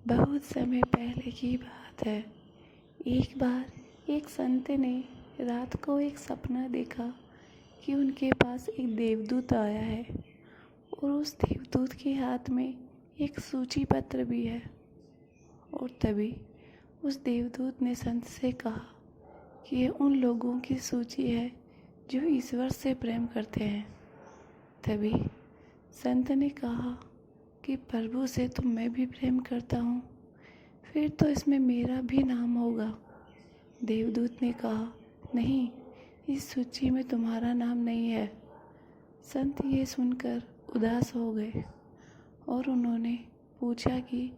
बहुत समय पहले की बात है। एक बार एक संत ने रात को एक सपना देखा कि उनके पास एक देवदूत आया है और उस देवदूत के हाथ में एक सूची पत्र भी है। और तभी उस देवदूत ने संत से कहा कि ये उन लोगों की सूची है जो ईश्वर से प्रेम करते हैं। तभी संत ने कहा कि प्रभु से तो मैं भी प्रेम करता हूँ, फिर तो इसमें मेरा भी नाम होगा। देवदूत ने कहा, नहीं, इस सूची में तुम्हारा नाम नहीं है। संत ये सुनकर उदास हो गए और उन्होंने पूछा कि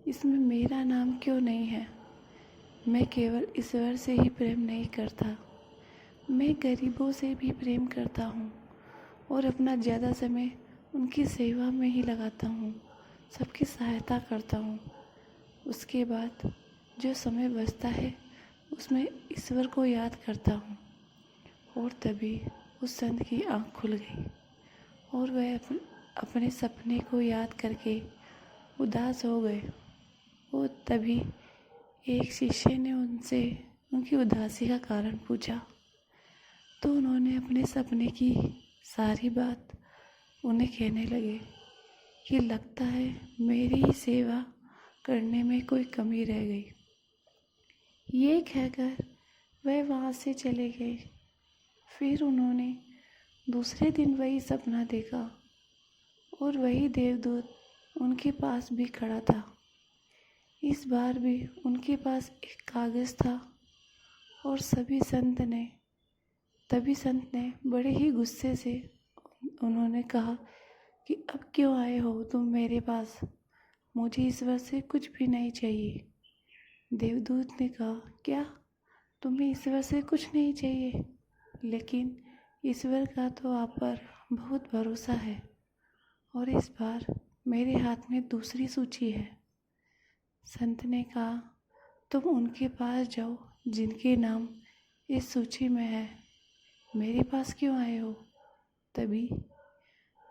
इसमें मेरा नाम क्यों नहीं है। मैं केवल ईश्वर से ही प्रेम नहीं करता, मैं गरीबों से भी प्रेम करता हूँ और अपना ज़्यादा समय उनकी सेवा में ही लगाता हूँ, सबकी सहायता करता हूँ। उसके बाद जो समय बचता है उसमें ईश्वर को याद करता हूँ। और तभी उस संत की आँख खुल गई और वह अपने सपने को याद करके उदास हो गए। और तभी एक शिष्य ने उनसे उनकी उदासी का कारण पूछा, तो उन्होंने अपने सपने की सारी बात उन्हें कहने लगे कि लगता है मेरी ही सेवा करने में कोई कमी रह गई। ये कहकर वह वहाँ से चले गए। फिर उन्होंने दूसरे दिन वही सपना देखा और वही देवदूत उनके पास भी खड़ा था। इस बार भी उनके पास एक कागज़ था और तभी संत ने बड़े ही गुस्से से उन्होंने कहा कि अब क्यों आए हो तुम मेरे पास, मुझे ईश्वर से कुछ भी नहीं चाहिए। देवदूत ने कहा, क्या तुम्हें ईश्वर से कुछ नहीं चाहिए? लेकिन ईश्वर का तो आप पर बहुत भरोसा है और इस बार मेरे हाथ में दूसरी सूची है। संत ने कहा, तुम उनके पास जाओ जिनके नाम इस सूची में है, मेरे पास क्यों आए हो? तभी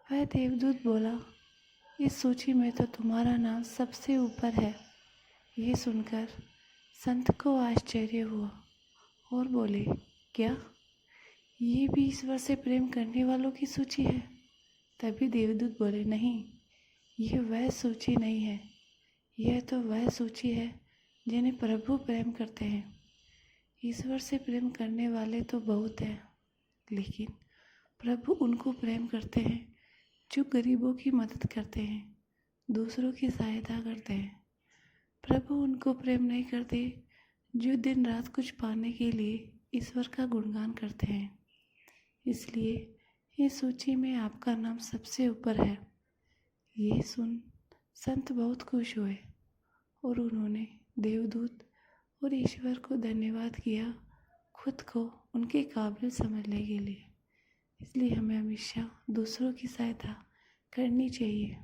वह देवदूत बोला, इस सूची में तो तुम्हारा नाम सबसे ऊपर है। ये सुनकर संत को आश्चर्य हुआ और बोले, क्या ये भी ईश्वर से प्रेम करने वालों की सूची है? तभी देवदूत बोले, नहीं, यह वह सूची नहीं है, यह तो वह सूची है जिन्हें प्रभु प्रेम करते हैं। ईश्वर से प्रेम करने वाले तो बहुत हैं, लेकिन प्रभु उनको प्रेम करते हैं जो गरीबों की मदद करते हैं, दूसरों की सहायता करते हैं। प्रभु उनको प्रेम नहीं करते जो दिन रात कुछ पाने के लिए ईश्वर का गुणगान करते हैं। इसलिए इस सूची में आपका नाम सबसे ऊपर है। ये सुन संत बहुत खुश हुए और उन्होंने देवदूत और ईश्वर को धन्यवाद किया खुद को उनके काबिल समझने के लिए। इसलिए हमें हमेशा दूसरों की सहायता करनी चाहिए।